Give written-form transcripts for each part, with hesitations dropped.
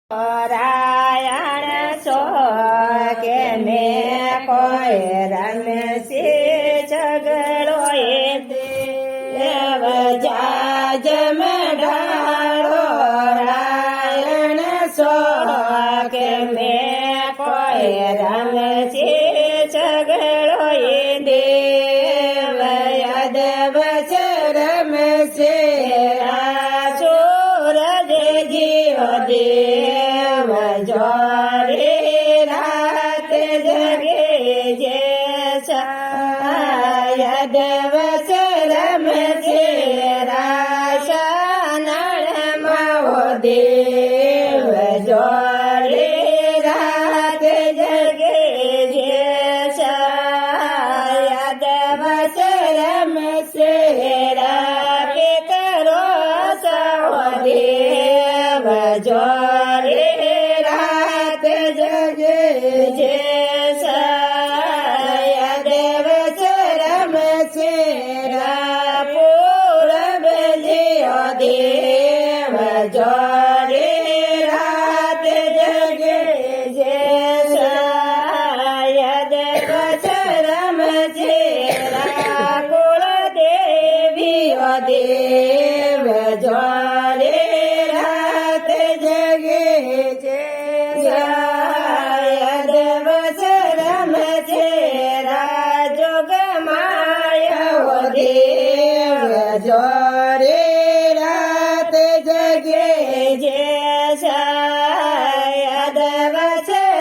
રાયણ સો કે મેં કોઈ રમસી ઝઘડો એ દેવ જાજ મેઢાળો રાયણ સો કે મેં કોઈ રમસી ઝઘડો એ દેવ યદવ રમસે સૂરજ જીવ દેવ જોરે રાત જગે જે યદવ રમસે રાશાનળ માવો દેવ જોરે રાત જગે જે યદવ રમસે રાતે કરો દેવ જોરે રાત જગે જે યદવ રમસે પૂરબ જીઓ દેવ જોરે રાત જગે જે યદવ રમસે કુળ દેવીઓ દેવ જોરે રાત જગે જે યદવ રમસે જોગ માયા દેવ જોરે રાત જગે જે યદવ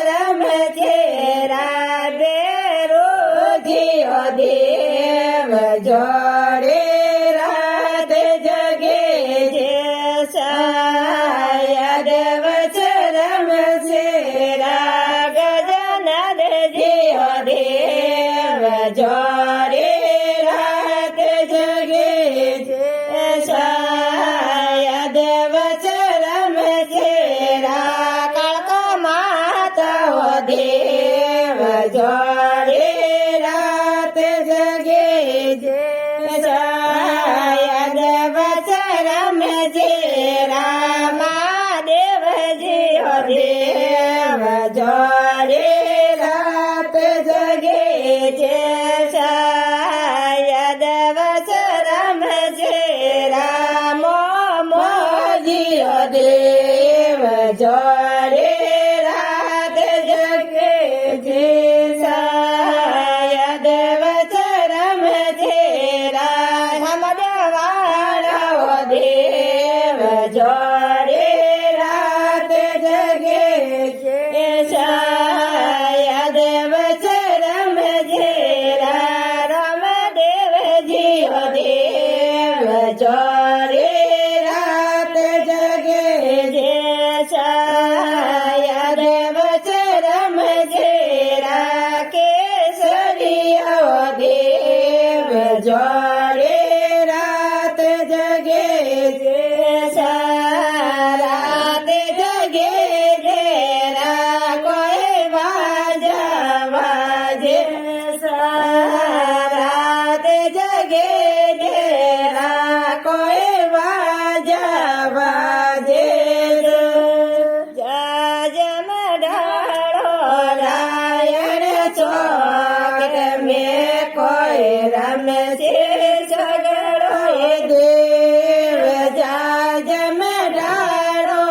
રમસે બેરો જીઓ દેવ જોરે રાત જગે જે યદવ રમસે ગજાનંદ જીઓ દેવ જોરે રાત જગે જે યદવ રમસે કાળકા માતા દેવ જોરે રાત જગે જે યદવ રમસે રામાદેવ જીઓ દેવ જોરે રાત જગે જે યદવ રમસે રામો મોજીઓ દેવ જોરે રાત જગે જે યદવ રમસે રામદેવાળો દેવ જોરે રાત જગે જે યદવ રમસે રામદેવ જીઓ દેવ જોરે રાત જગે જે યદવ રમસે કેસરીઓ દેવ જોરે રાત જગે જે રાત જગે જે કોઈ વાજા વાજે રાત જગે જે કોઈ વાજા વાજે જાજ મઢાળો રાયણ ચોક મેં કોઈ રમસે ઝઘડો એ દેવ જાજ મઢાળો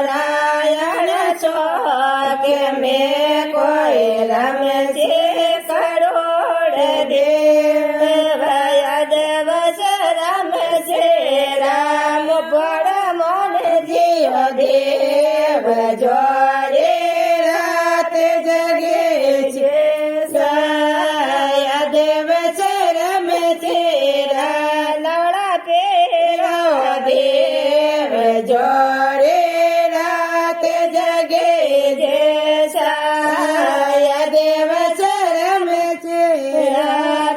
રાયણ ચોક મેં કોઈ રમસે કરોડ દેવ યદવ રમસે રામ પડ મન જીઓ દેવ જોરે રાત જગે છે યદવ રમસે લડા પેરો દેવ જોરે રાત જગે જે યદવ રમસે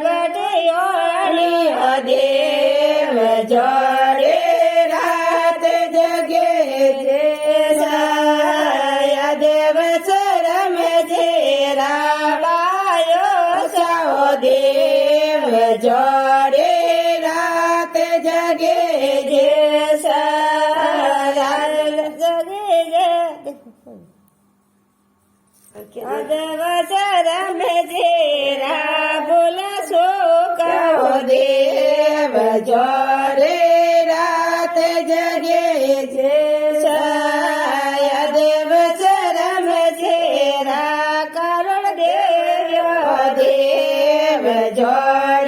બટયોળીઓ દેવ જોરે રાત જગે જે યદવ રમસે રાબાયો સૌ દેવ જોરે રાત જગે જે અદવસર મેં જેરા બોલ શોકાઓ દેવ જોડે રાત જગે છે અદવસર મેં જેરા કરણ દેવ દેવ જોડે